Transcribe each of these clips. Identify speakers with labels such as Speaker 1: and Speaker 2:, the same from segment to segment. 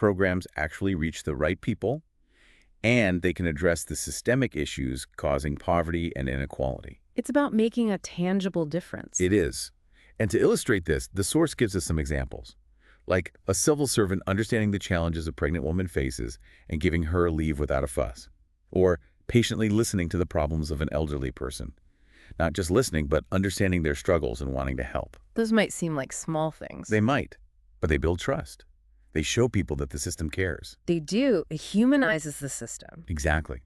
Speaker 1: programs actually reach the right people, and they can address the systemic issues causing poverty and inequality.
Speaker 2: It's about making a tangible difference.
Speaker 1: It is. And to illustrate this, the source gives us some examples, like a civil servant understanding the challenges a pregnant woman faces and giving her a leave without a fuss, or patiently listening to the problems of an elderly person. Not just listening, but understanding their struggles and wanting to help.
Speaker 2: Those might seem like small things.
Speaker 1: They might, but they build trust. They show people that the system cares.
Speaker 2: They do. It humanizes the system.
Speaker 1: Exactly.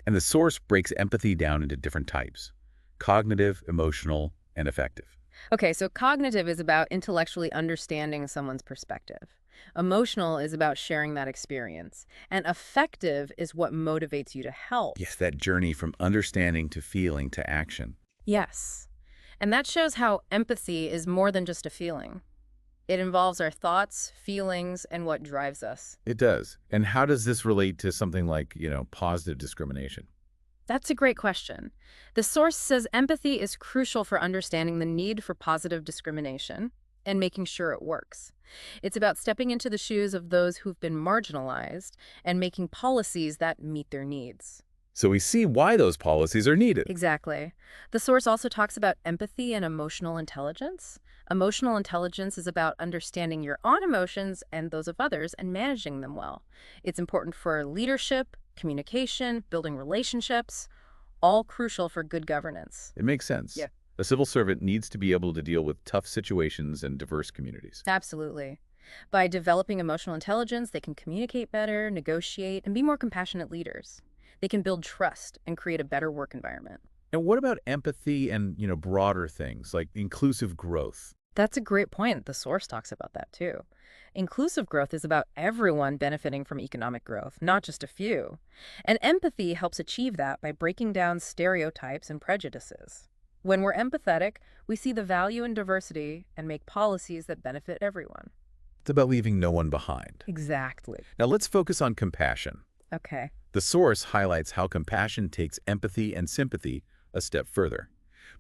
Speaker 1: And the source breaks empathy down into different types: cognitive, emotional, and affective.
Speaker 2: Okay, so cognitive is about intellectually understanding someone's perspective. Emotional is about sharing that experience. And affective is what motivates you to help.
Speaker 1: Yes, that journey from understanding to feeling to action.
Speaker 2: Yes. And that shows how empathy is more than just a feeling. It involves our thoughts, feelings, and what drives us.
Speaker 1: It does. And how does this relate to something like, positive discrimination?
Speaker 2: That's a great question. The source says empathy is crucial for understanding the need for positive discrimination and making sure it works. It's about stepping into the shoes of those who've been marginalized and making policies that meet their needs.
Speaker 1: So we see why those policies are needed.
Speaker 2: Exactly. The source also talks about empathy and emotional intelligence. Emotional intelligence is about understanding your own emotions and those of others and managing them well. It's important for leadership, communication, building relationships, all crucial for good governance.
Speaker 1: It makes sense.
Speaker 2: Yeah.
Speaker 1: A civil servant needs to be able to deal with tough situations and diverse communities.
Speaker 2: Absolutely. By developing emotional intelligence, they can communicate better, negotiate, and be more compassionate leaders. They can build trust and create a better work environment.
Speaker 1: And what about empathy and, broader things like inclusive growth?
Speaker 2: That's a great point. The source talks about that too. Inclusive growth is about everyone benefiting from economic growth, not just a few. And empathy helps achieve that by breaking down stereotypes and prejudices. When we're empathetic, we see the value in diversity and make policies that benefit everyone.
Speaker 1: It's about leaving no one behind.
Speaker 2: Exactly.
Speaker 1: Now let's focus on compassion.
Speaker 2: Okay.
Speaker 1: The source highlights how compassion takes empathy and sympathy a step further,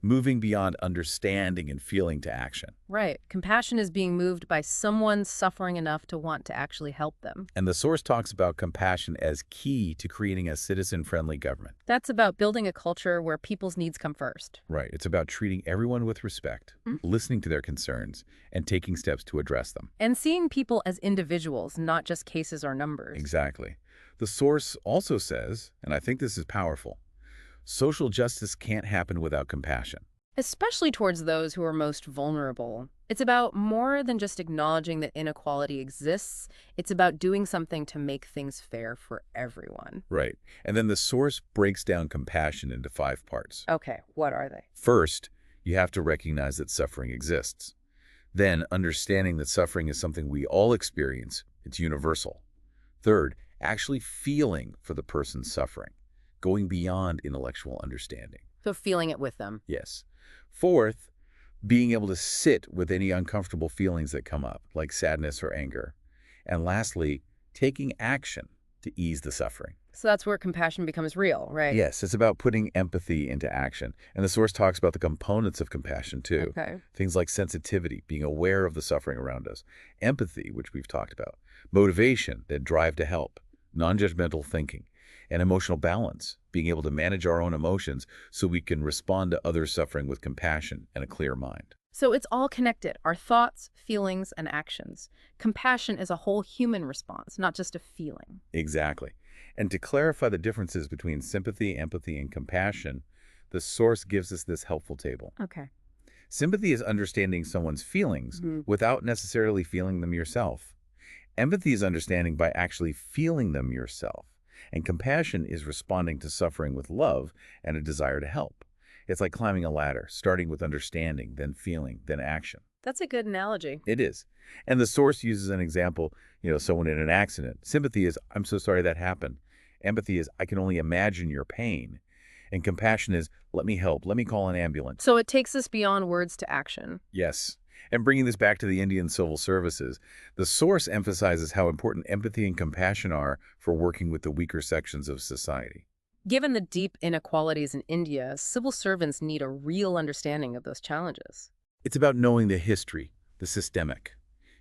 Speaker 1: moving beyond understanding and feeling to action.
Speaker 2: Right. Compassion is being moved by someone suffering enough to want to actually help them.
Speaker 1: And the source talks about compassion as key to creating a citizen-friendly government.
Speaker 2: That's about building a culture where people's needs come first.
Speaker 1: Right. It's about treating everyone with respect, listening to their concerns, and taking steps to address them.
Speaker 2: And seeing people as individuals, not just cases or numbers.
Speaker 1: Exactly. The source also says, and I think this is powerful, social justice can't happen without compassion.
Speaker 2: Especially towards those who are most vulnerable. It's about more than just acknowledging that inequality exists. It's about doing something to make things fair for everyone.
Speaker 1: Right. And then the source breaks down compassion into 5 parts.
Speaker 2: Okay, what are they?
Speaker 1: First, you have to recognize that suffering exists. Then, understanding that suffering is something we all experience, it's universal. Third, actually feeling for the person suffering, going beyond intellectual understanding.
Speaker 2: So feeling it with them.
Speaker 1: Yes. Fourth, being able to sit with any uncomfortable feelings that come up, like sadness or anger. And lastly, taking action to ease the suffering.
Speaker 2: So that's where compassion becomes real, right?
Speaker 1: Yes, it's about putting empathy into action. And the source talks about the components of compassion, too.
Speaker 2: Okay.
Speaker 1: Things like sensitivity, being aware of the suffering around us. Empathy, which we've talked about. Motivation, that drive to help. Non-judgmental thinking. And emotional balance, being able to manage our own emotions so we can respond to others suffering with compassion and a clear mind.
Speaker 2: So it's all connected, our thoughts, feelings, and actions. Compassion is a whole human response, not just a feeling.
Speaker 1: Exactly. And to clarify the differences between sympathy, empathy, and compassion, the source gives us this helpful table.
Speaker 2: Okay.
Speaker 1: Sympathy is understanding someone's feelings without necessarily feeling them yourself. Empathy is understanding by actually feeling them yourself. And compassion is responding to suffering with love and a desire to help. It's like climbing a ladder, starting with understanding, then feeling, then action.
Speaker 2: That's a good analogy.
Speaker 1: It is. And the source uses an example, someone in an accident. Sympathy is, I'm so sorry that happened. Empathy is, I can only imagine your pain. And compassion is, let me help, let me call an ambulance.
Speaker 2: So it takes us beyond words to action.
Speaker 1: Yes. And bringing this back to the Indian civil services, the source emphasizes how important empathy and compassion are for working with the weaker sections of society.
Speaker 2: Given the deep inequalities in India, civil servants need a real understanding of those challenges.
Speaker 1: It's about knowing the history, the systemic.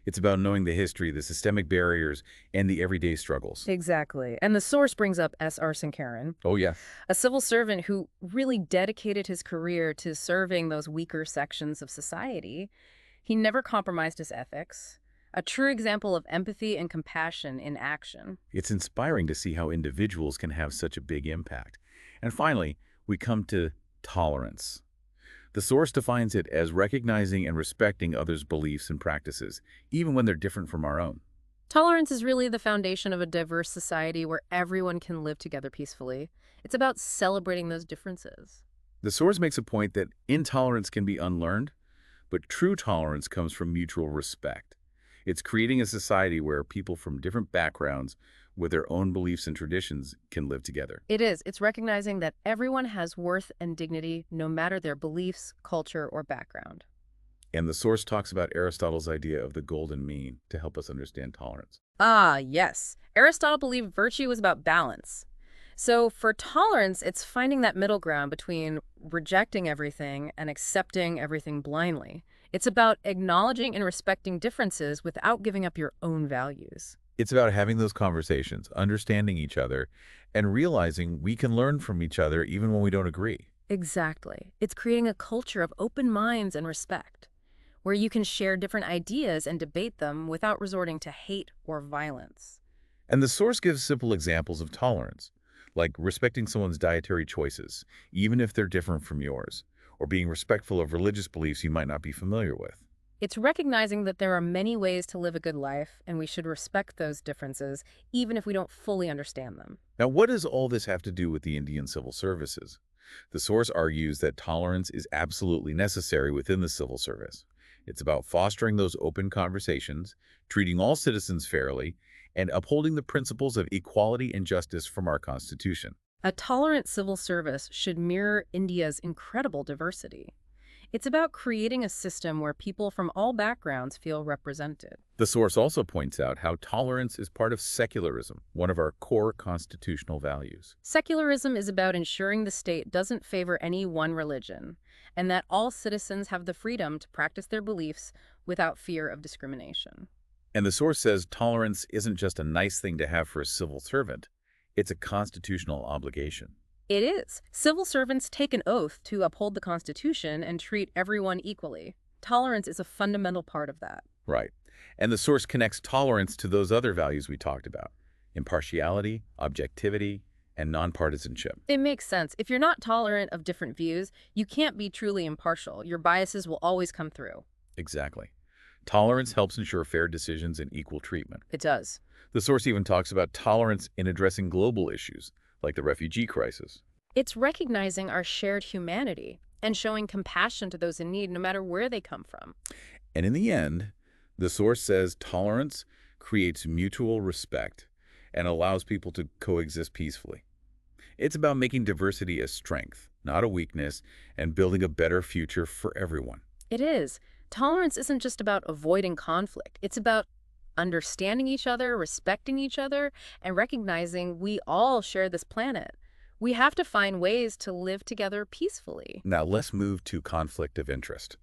Speaker 1: It's about knowing the history, the systemic barriers, and the everyday struggles.
Speaker 2: Exactly. And the source brings up S. Arson Karen,
Speaker 1: Oh, yeah.
Speaker 2: a civil servant who really dedicated his career to serving those weaker sections of society. He never compromised his ethics. A true example of empathy and compassion in action.
Speaker 1: It's inspiring to see how individuals can have such a big impact. And finally, we come to tolerance. The source defines it as recognizing and respecting others' beliefs and practices, even when they're different from our own.
Speaker 2: Tolerance is really the foundation of a diverse society where everyone can live together peacefully. It's about celebrating those differences.
Speaker 1: The source makes a point that intolerance can be unlearned, but true tolerance comes from mutual respect. It's creating a society where people from different backgrounds with their own beliefs and traditions can live together.
Speaker 2: It is. It's recognizing that everyone has worth and dignity no matter their beliefs, culture, or background.
Speaker 1: And the source talks about Aristotle's idea of the golden mean to help us understand tolerance.
Speaker 2: Ah, yes. Aristotle believed virtue was about balance. So for tolerance, it's finding that middle ground between rejecting everything and accepting everything blindly. It's about acknowledging and respecting differences without giving up your own values.
Speaker 1: It's about having those conversations, understanding each other, and realizing we can learn from each other even when we don't agree.
Speaker 2: Exactly. It's creating a culture of open minds and respect, where you can share different ideas and debate them without resorting to hate or violence.
Speaker 1: And the source gives simple examples of tolerance, like respecting someone's dietary choices, even if they're different from yours, or being respectful of religious beliefs you might not be familiar with.
Speaker 2: It's recognizing that there are many ways to live a good life, and we should respect those differences, even if we don't fully understand them.
Speaker 1: Now, what does all this have to do with the Indian civil services? The source argues that tolerance is absolutely necessary within the civil service. It's about fostering those open conversations, treating all citizens fairly, and upholding the principles of equality and justice from our Constitution.
Speaker 2: A tolerant civil service should mirror India's incredible diversity. It's about creating a system where people from all backgrounds feel represented.
Speaker 1: The source also points out how tolerance is part of secularism, one of our core constitutional values.
Speaker 2: Secularism is about ensuring the state doesn't favor any one religion, and that all citizens have the freedom to practice their beliefs without fear of discrimination.
Speaker 1: And the source says tolerance isn't just a nice thing to have for a civil servant, it's a constitutional obligation.
Speaker 2: It is. Civil servants take an oath to uphold the Constitution and treat everyone equally. Tolerance is a fundamental part of that.
Speaker 1: Right. And the source connects tolerance to those other values we talked about: impartiality, objectivity, and nonpartisanship.
Speaker 2: It makes sense. If you're not tolerant of different views, you can't be truly impartial. Your biases will always come through.
Speaker 1: Exactly. Tolerance helps ensure fair decisions and equal treatment.
Speaker 2: It does.
Speaker 1: The source even talks about tolerance in addressing global issues, like the refugee crisis.
Speaker 2: It's recognizing our shared humanity and showing compassion to those in need, no matter where they come from.
Speaker 1: And in the end, the source says tolerance creates mutual respect and allows people to coexist peacefully. It's about making diversity a strength, not a weakness, and building a better future for everyone.
Speaker 2: It is. Tolerance isn't just about avoiding conflict. It's about understanding each other, respecting each other, and recognizing we all share this planet. We have to find ways to live together peacefully.
Speaker 1: Now let's move to conflict of interest.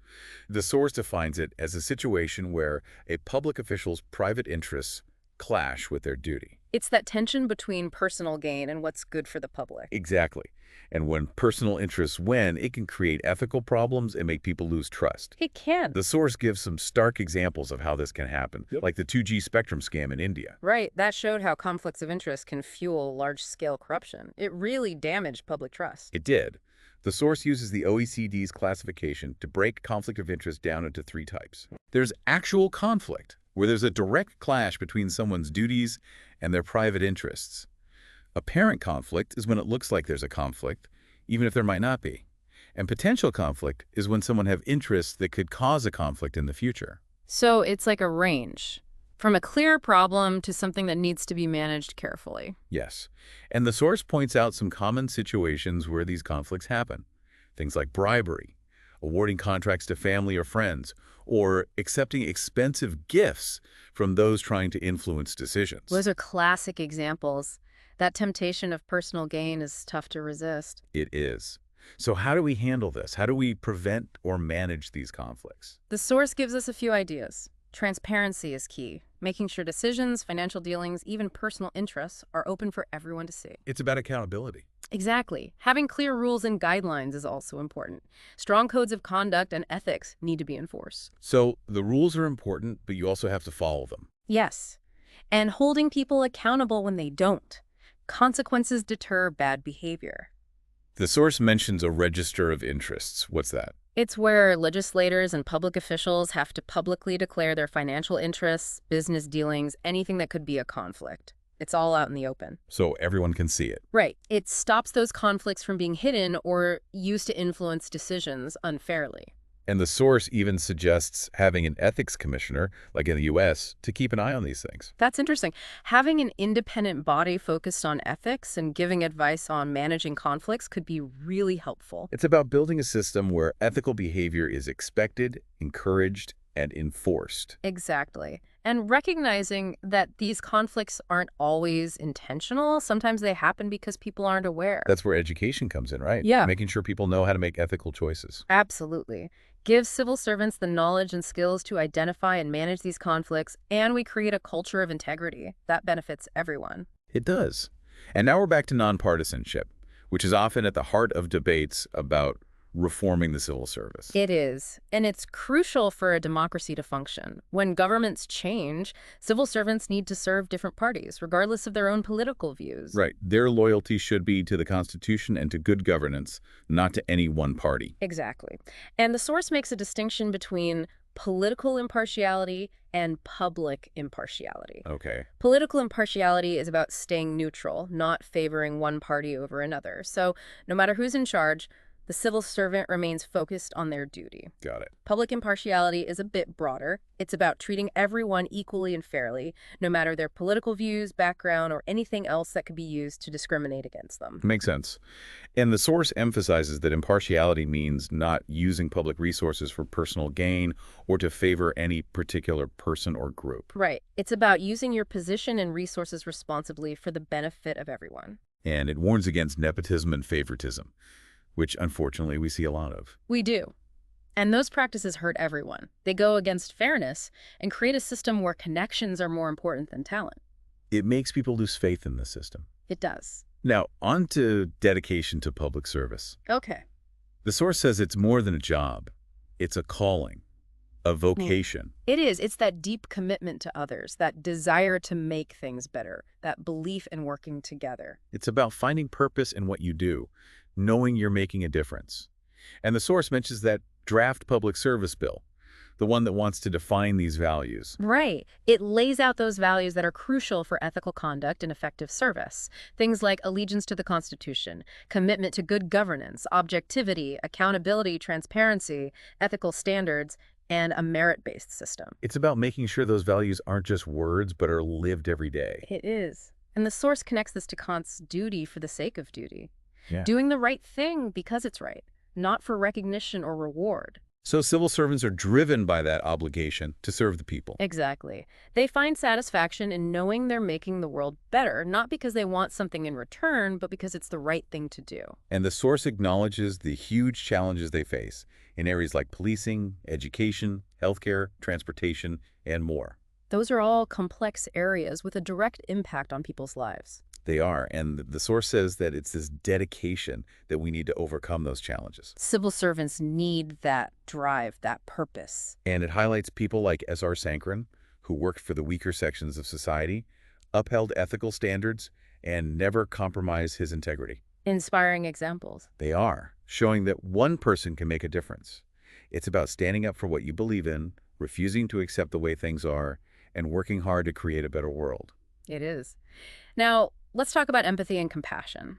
Speaker 1: The source defines it as a situation where a public official's private interests clash with their duty.
Speaker 2: It's that tension between personal gain and what's good for the public.
Speaker 1: Exactly. And when personal interests win, it can create ethical problems and make people lose trust.
Speaker 2: It can.
Speaker 1: The source gives some stark examples of how this can happen, like the 2G spectrum scam in India.
Speaker 2: Right. That showed how conflicts of interest can fuel large-scale corruption. It really damaged public trust.
Speaker 1: It did. The source uses the OECD's classification to break conflict of interest down into 3 types. There's actual conflict, where there's a direct clash between someone's duties and their private interests. Apparent conflict is when it looks like there's a conflict, even if there might not be. And potential conflict is when someone have interests that could cause a conflict in the future.
Speaker 2: So it's like a range, from a clear problem to something that needs to be managed carefully.
Speaker 1: Yes. And the source points out some common situations where these conflicts happen. Things like bribery, awarding contracts to family or friends, or accepting expensive gifts from those trying to influence decisions.
Speaker 2: Those are classic examples. That temptation of personal gain is tough to resist.
Speaker 1: It is. So how do we handle this? How do we prevent or manage these conflicts?
Speaker 2: The source gives us a few ideas. Transparency is key, making sure decisions, financial dealings, even personal interests are open for everyone to see.
Speaker 1: It's about accountability.
Speaker 2: Exactly. Having clear rules and guidelines is also important. Strong codes of conduct and ethics need to be enforced.
Speaker 1: So the rules are important, but you also have to follow them.
Speaker 2: Yes. And holding people accountable when they don't. Consequences deter bad behavior.
Speaker 1: The source mentions a register of interests. What's that?
Speaker 2: It's where legislators and public officials have to publicly declare their financial interests, business dealings, anything that could be a conflict. It's all out in the open.
Speaker 1: So everyone can see it.
Speaker 2: Right. It stops those conflicts from being hidden or used to influence decisions unfairly.
Speaker 1: And the source even suggests having an ethics commissioner, like in the U.S., to keep an eye on these things.
Speaker 2: That's interesting. Having an independent body focused on ethics and giving advice on managing conflicts could be really helpful.
Speaker 1: It's about building a system where ethical behavior is expected, encouraged, and enforced.
Speaker 2: Exactly. And recognizing that these conflicts aren't always intentional. Sometimes they happen because people aren't aware.
Speaker 1: That's where education comes in, right?
Speaker 2: Yeah.
Speaker 1: Making sure people know how to make ethical choices.
Speaker 2: Absolutely. Give civil servants the knowledge and skills to identify and manage these conflicts, and we create a culture of integrity that benefits everyone.
Speaker 1: It does. And now we're back to nonpartisanship, which is often at the heart of debates about reforming the civil service.
Speaker 2: It is, and it's crucial for a democracy to function. When governments change, civil servants need to serve different parties, regardless of their own political views.
Speaker 1: Right. Their loyalty should be to the Constitution and to good governance, not to any one party.
Speaker 2: Exactly. And the source makes a distinction between political impartiality and public impartiality.
Speaker 1: Okay.
Speaker 2: Political impartiality is about staying neutral, not favoring one party over another. So no matter who's in charge, the civil servant remains focused on their duty.
Speaker 1: Got it.
Speaker 2: Public impartiality is a bit broader. It's about treating everyone equally and fairly, no matter their political views, background, or anything else that could be used to discriminate against them.
Speaker 1: Makes sense. And the source emphasizes that impartiality means not using public resources for personal gain or to favor any particular person or group.
Speaker 2: Right. It's about using your position and resources responsibly for the benefit of everyone.
Speaker 1: And it warns against nepotism and favoritism, which unfortunately we see a lot of.
Speaker 2: We do. And those practices hurt everyone. They go against fairness and create a system where connections are more important than talent.
Speaker 1: It makes people lose faith in the system.
Speaker 2: It does.
Speaker 1: Now, on to dedication to public service.
Speaker 2: Okay.
Speaker 1: The source says it's more than a job. It's a calling, a vocation.
Speaker 2: It is. It's that deep commitment to others, that desire to make things better, that belief in working together.
Speaker 1: It's about finding purpose in what you do, knowing you're making a difference. And the source mentions that draft public service bill, the one that wants to define these values.
Speaker 2: Right. It lays out those values that are crucial for ethical conduct and effective service. Things like allegiance to the Constitution, commitment to good governance, objectivity, accountability, transparency, ethical standards, and a merit-based system.
Speaker 1: It's about making sure those values aren't just words, but are lived every day.
Speaker 2: It is. And the source connects this to Kant's duty for the sake of duty.
Speaker 1: Yeah.
Speaker 2: Doing the right thing because it's right, not for recognition or reward.
Speaker 1: So civil servants are driven by that obligation to serve the people.
Speaker 2: Exactly. They find satisfaction in knowing they're making the world better, not because they want something in return, but because it's the right thing to do.
Speaker 1: And the source acknowledges the huge challenges they face in areas like policing, education, healthcare, transportation, and more.
Speaker 2: Those are all complex areas with a direct impact on people's lives.
Speaker 1: They are, and the source says that it's this dedication that we need to overcome those challenges.
Speaker 2: Civil servants need that drive, that purpose.
Speaker 1: And it highlights people like S.R. Sankran, who worked for the weaker sections of society, upheld ethical standards, and never compromised his integrity.
Speaker 2: Inspiring examples.
Speaker 1: They are, showing that one person can make a difference. It's about standing up for what you believe in, refusing to accept the way things are, and working hard to create a better world.
Speaker 2: It is. Now, let's talk about empathy and compassion.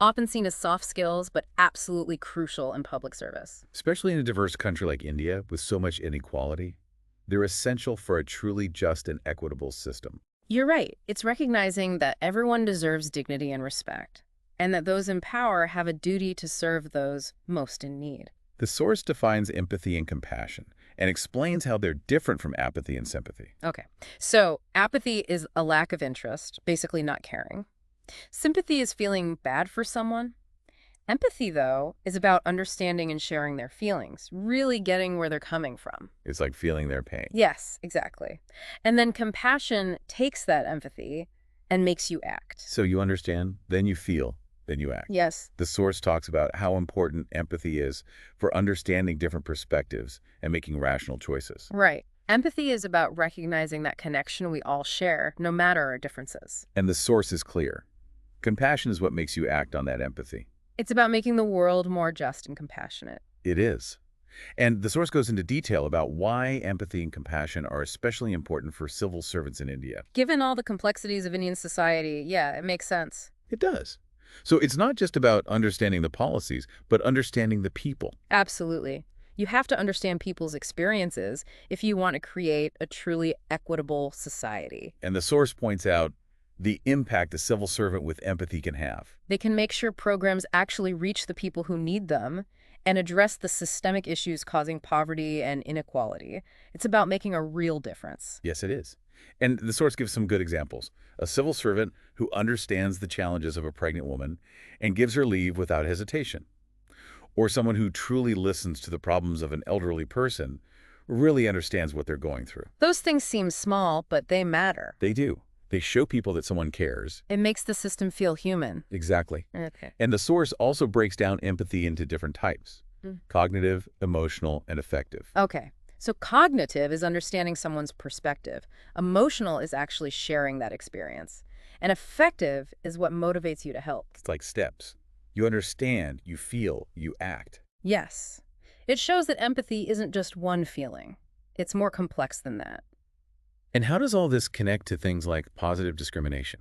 Speaker 2: Often seen as soft skills, but absolutely crucial in public service.
Speaker 1: Especially in a diverse country like India with so much inequality, they're essential for a truly just and equitable system.
Speaker 2: You're right. It's recognizing that everyone deserves dignity and respect, and that those in power have a duty to serve those most in need.
Speaker 1: The source defines empathy and compassion and explains how they're different from apathy and sympathy.
Speaker 2: Okay, so apathy is a lack of interest, basically not caring. Sympathy is feeling bad for someone, Empathy, though, is about understanding and sharing their feelings, really getting where they're coming from.
Speaker 1: It's like feeling their pain.
Speaker 2: Yes, exactly. And then compassion takes that empathy and makes you act.
Speaker 1: So you understand, then you feel, then you act.
Speaker 2: Yes,
Speaker 1: The source talks about how important empathy is for understanding different perspectives and making rational choices.
Speaker 2: right. Empathy is about recognizing that connection we all share, no matter our differences.
Speaker 1: And the source is clear. Compassion is what makes you act on that empathy.
Speaker 2: It's about making the world more just and compassionate.
Speaker 1: It is. And the source goes into detail about why empathy and compassion are especially important for civil servants in India.
Speaker 2: Given all the complexities of Indian society, yeah, it makes sense.
Speaker 1: It does. So it's not just about understanding the policies, but understanding the people.
Speaker 2: Absolutely. You have to understand people's experiences if you want to create a truly equitable society.
Speaker 1: And the source points out the impact a civil servant with empathy can have.
Speaker 2: They can make sure programs actually reach the people who need them and address the systemic issues causing poverty and inequality. It's about making a real difference.
Speaker 1: Yes, it is. And the source gives some good examples. A civil servant who understands the challenges of a pregnant woman and gives her leave without hesitation. Or someone who truly listens to the problems of an elderly person, really understands what they're going through.
Speaker 2: Those things seem small, but they matter.
Speaker 1: They do. They show people that someone cares.
Speaker 2: It makes the system feel human.
Speaker 1: Exactly.
Speaker 2: Okay.
Speaker 1: And the source also breaks down empathy into different types:
Speaker 2: Mm.
Speaker 1: cognitive, emotional, and affective.
Speaker 2: Okay. So cognitive is understanding someone's perspective. Emotional is actually sharing that experience. And affective is what motivates you to help.
Speaker 1: It's like steps. You understand, you feel, you act.
Speaker 2: Yes. It shows that empathy isn't just one feeling. It's more complex than that.
Speaker 1: And how does all this connect to things like positive discrimination?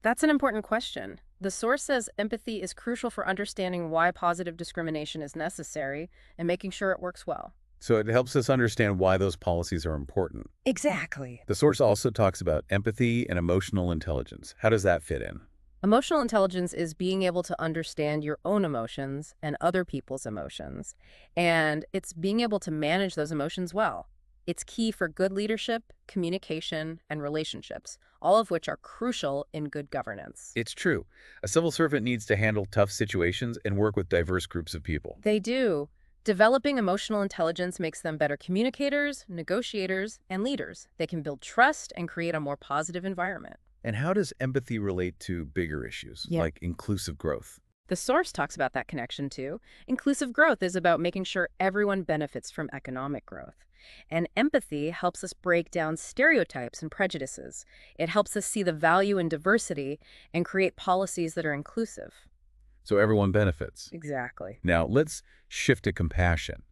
Speaker 2: That's an important question. The source says empathy is crucial for understanding why positive discrimination is necessary and making sure it works well.
Speaker 1: So it helps us understand why those policies are important.
Speaker 2: Exactly.
Speaker 1: The source also talks about empathy and emotional intelligence. How does that fit in?
Speaker 2: Emotional intelligence is being able to understand your own emotions and other people's emotions, and it's being able to manage those emotions well. It's key for good leadership, communication, and relationships, all of which are crucial in good governance.
Speaker 1: It's true. A civil servant needs to handle tough situations and work with diverse groups of people.
Speaker 2: They do. Developing emotional intelligence makes them better communicators, negotiators, and leaders. They can build trust and create a more positive environment.
Speaker 1: And how does empathy relate to bigger issues,
Speaker 2: Yeah.
Speaker 1: like inclusive growth?
Speaker 2: The source talks about that connection too. Inclusive growth is about making sure everyone benefits from economic growth. And empathy helps us break down stereotypes and prejudices. It helps us see the value in diversity and create policies that are inclusive.
Speaker 1: So everyone benefits.
Speaker 2: Exactly.
Speaker 1: Now, let's shift to compassion.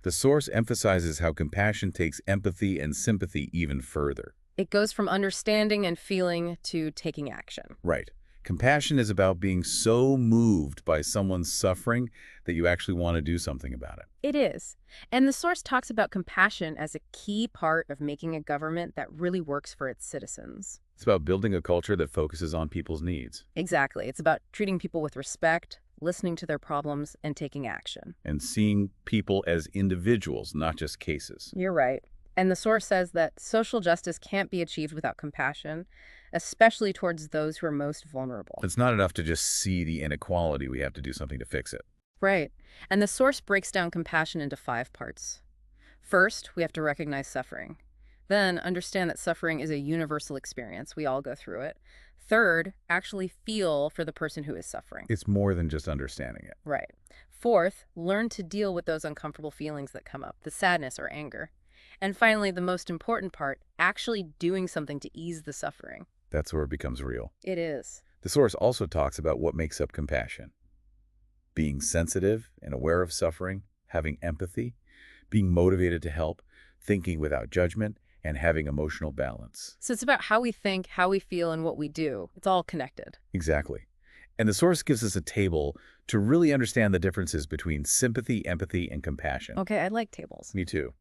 Speaker 1: The source emphasizes how compassion takes empathy and sympathy even further.
Speaker 2: It goes from understanding and feeling to taking action.
Speaker 1: Right. Compassion is about being so moved by someone's suffering that you actually want to do something about it.
Speaker 2: It is. And the source talks about compassion as a key part of making a government that really works for its citizens.
Speaker 1: It's about building a culture that focuses on people's needs
Speaker 2: Exactly. It's about treating people with respect, listening to their problems, and taking action.
Speaker 1: and seeing people as individuals, not just cases.
Speaker 2: You're right. And the source says that social justice can't be achieved without compassion, especially towards those who are most vulnerable.
Speaker 1: It's not enough to just see the inequality. We have to do something to fix it.
Speaker 2: Right. And the source breaks down compassion into 5 parts. First, we have to recognize suffering. Then, understand that suffering is a universal experience. We all go through it. Third, actually feel for the person who is suffering.
Speaker 1: It's more than just understanding it.
Speaker 2: Right. Fourth, learn to deal with those uncomfortable feelings that come up, the sadness or anger. And finally, the most important part, actually doing something to ease the suffering.
Speaker 1: That's where it becomes real.
Speaker 2: It is.
Speaker 1: The source also talks about what makes up compassion. Being sensitive and aware of suffering, having empathy, being motivated to help, thinking without judgment, and having emotional balance.
Speaker 2: So it's about how we think, how we feel, and what we do. It's all connected.
Speaker 1: Exactly. And the source gives us a table to really understand the differences between sympathy, empathy, and compassion.
Speaker 2: Okay, I like tables.
Speaker 1: Me too.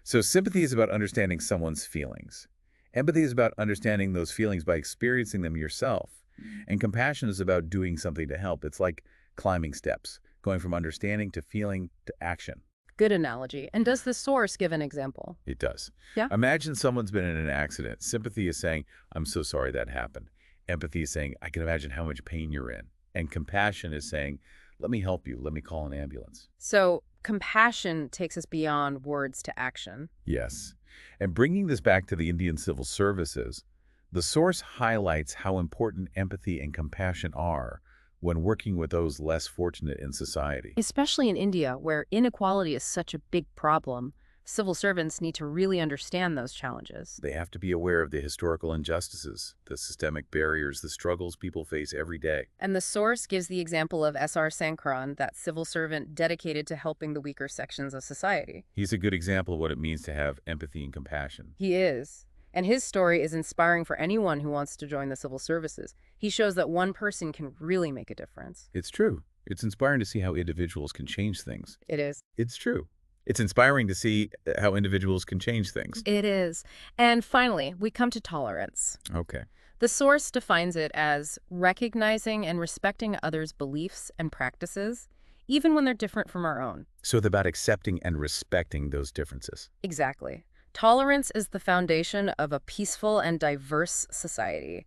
Speaker 1: So sympathy is about understanding someone's feelings. Empathy is about understanding those feelings by experiencing them yourself. And compassion is about doing something to help. It's like climbing steps, going from understanding to feeling to action.
Speaker 2: Good analogy. And does the source give an example?
Speaker 1: It does.
Speaker 2: Yeah.
Speaker 1: Imagine someone's been in an accident. Sympathy is saying, I'm so sorry that happened. Empathy is saying, I can imagine how much pain you're in. And compassion is saying, Let me help you. Let me call an ambulance.
Speaker 2: So compassion takes us beyond words to action.
Speaker 1: Yes. And bringing this back to the Indian Civil Services, the source highlights how important empathy and compassion are when working with those less fortunate in society.
Speaker 2: Especially in India, where inequality is such a big problem, civil servants need to really understand those challenges.
Speaker 1: They have to be aware of the historical injustices, the systemic barriers, the struggles people face every day.
Speaker 2: And the source gives the example of S.R. Sankran, that civil servant dedicated to helping the weaker sections of society.
Speaker 1: He's a good example of what it means to have empathy and compassion.
Speaker 2: He is. And his story is inspiring for anyone who wants to join the civil services. He shows that one person can really make a difference.
Speaker 1: It's true. It's inspiring to see how individuals can change things.
Speaker 2: It is.
Speaker 1: It's true. It's inspiring to see how individuals can change things.
Speaker 2: It is. And finally, we come to tolerance.
Speaker 1: Okay.
Speaker 2: The source defines it as recognizing and respecting others' beliefs and practices, even when they're different from our own.
Speaker 1: So it's about accepting and respecting those differences.
Speaker 2: Exactly. Tolerance is the foundation of a peaceful and diverse society.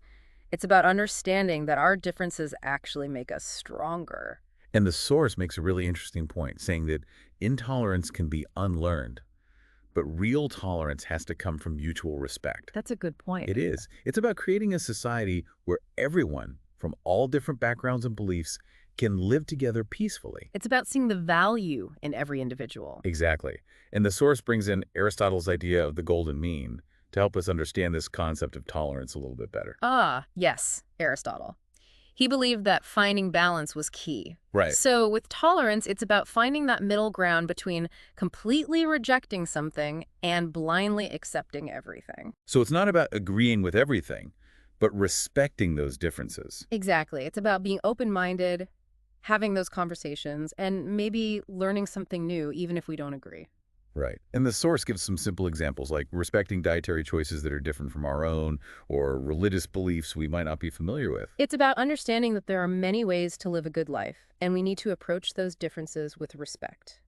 Speaker 2: It's about understanding that our differences actually make us stronger.
Speaker 1: And the source makes a really interesting point, saying that intolerance can be unlearned, but real tolerance has to come from mutual respect.
Speaker 2: That's a good point.
Speaker 1: It is. It's about creating a society where everyone from all different backgrounds and beliefs can live together peacefully.
Speaker 2: It's about seeing the value in every individual.
Speaker 1: Exactly. And the source brings in Aristotle's idea of the golden mean to help us understand this concept of tolerance a little bit better.
Speaker 2: Ah, yes, Aristotle. He believed that finding balance was key.
Speaker 1: Right.
Speaker 2: So with tolerance, it's about finding that middle ground between completely rejecting something and blindly accepting everything.
Speaker 1: So it's not about agreeing with everything, but respecting those differences.
Speaker 2: Exactly. It's about being open-minded, having those conversations, and maybe learning something new, even if we don't agree.
Speaker 1: Right. And the source gives some simple examples like respecting dietary choices that are different from our own or religious beliefs we might not be familiar with.
Speaker 2: It's about understanding that there are many ways to live a good life, and we need to approach those differences with respect.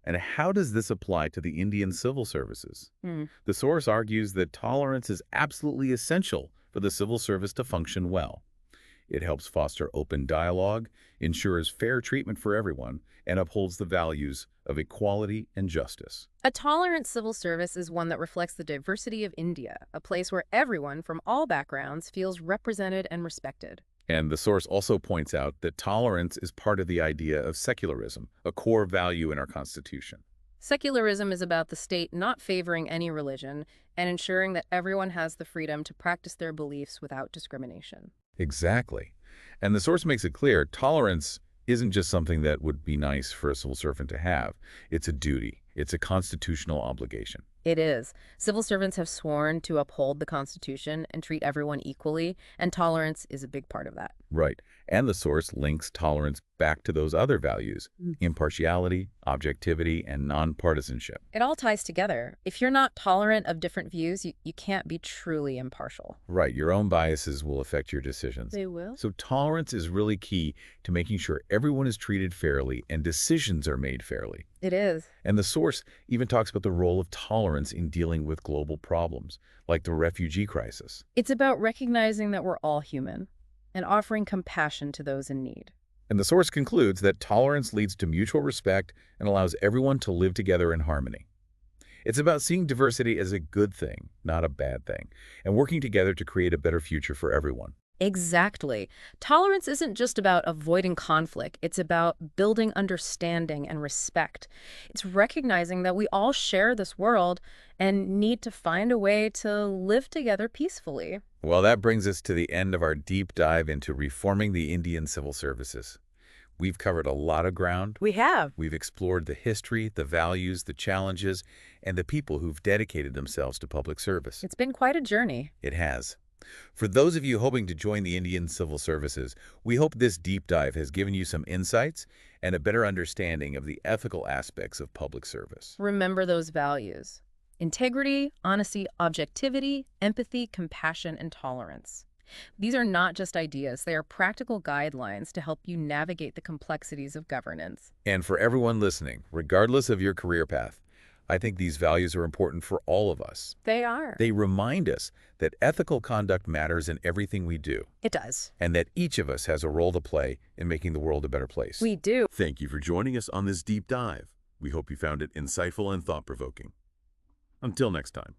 Speaker 1: And how does this apply to the Indian civil services?
Speaker 2: Hmm.
Speaker 1: The source argues that tolerance is absolutely essential for the civil service to function well. It helps foster open dialogue, ensures fair treatment for everyone, and upholds the values of equality and justice.
Speaker 2: A tolerant civil service is one that reflects the diversity of India, a place where everyone from all backgrounds feels represented and respected.
Speaker 1: And the source also points out that tolerance is part of the idea of secularism, a core value in our Constitution.
Speaker 2: Secularism is about the state not favoring any religion and ensuring that everyone has the freedom to practice their beliefs without discrimination.
Speaker 1: Exactly. And the source makes it clear tolerance isn't just something that would be nice for a civil servant to have. It's a duty. It's a constitutional obligation.
Speaker 2: It is. Civil servants have sworn to uphold the Constitution and treat everyone equally, and tolerance is a big part of that.
Speaker 1: Right. And the source links tolerance back to those other values,
Speaker 2: Mm.
Speaker 1: impartiality, objectivity, and nonpartisanship.
Speaker 2: It all ties together. If you're not tolerant of different views, you can't be truly impartial.
Speaker 1: Right. Your own biases will affect your decisions.
Speaker 2: They will?
Speaker 1: So tolerance is really key to making sure everyone is treated fairly and decisions are made fairly.
Speaker 2: It is.
Speaker 1: And the source even talks about the role of tolerance in dealing with global problems, like the refugee crisis.
Speaker 2: It's about recognizing that we're all human and offering compassion to those in need.
Speaker 1: And the source concludes that tolerance leads to mutual respect and allows everyone to live together in harmony. It's about seeing diversity as a good thing, not a bad thing, and working together to create a better future for everyone.
Speaker 2: Exactly. Tolerance isn't just about avoiding conflict. It's about building understanding and respect. It's recognizing that we all share this world and need to find a way to live together peacefully.
Speaker 1: Well, that brings us to the end of our deep dive into reforming the Indian civil services. We've covered a lot of ground.
Speaker 2: We have.
Speaker 1: We've explored the history, the values, the challenges, and the people who've dedicated themselves to public service.
Speaker 2: It's been quite a journey.
Speaker 1: It has. For those of you hoping to join the Indian Civil Services, we hope this deep dive has given you some insights and a better understanding of the ethical aspects of public service.
Speaker 2: Remember those values: integrity, honesty, objectivity, empathy, compassion, and tolerance. These are not just ideas. They are practical guidelines to help you navigate the complexities of governance.
Speaker 1: And for everyone listening, regardless of your career path, I think these values are important for all of us.
Speaker 2: They are.
Speaker 1: They remind us that ethical conduct matters in everything we do,
Speaker 2: It does.
Speaker 1: and that each of us has a role to play in making the world a better place.
Speaker 2: We do.
Speaker 3: Thank you for joining us on this deep dive. We hope you found it insightful and thought-provoking. Until next time.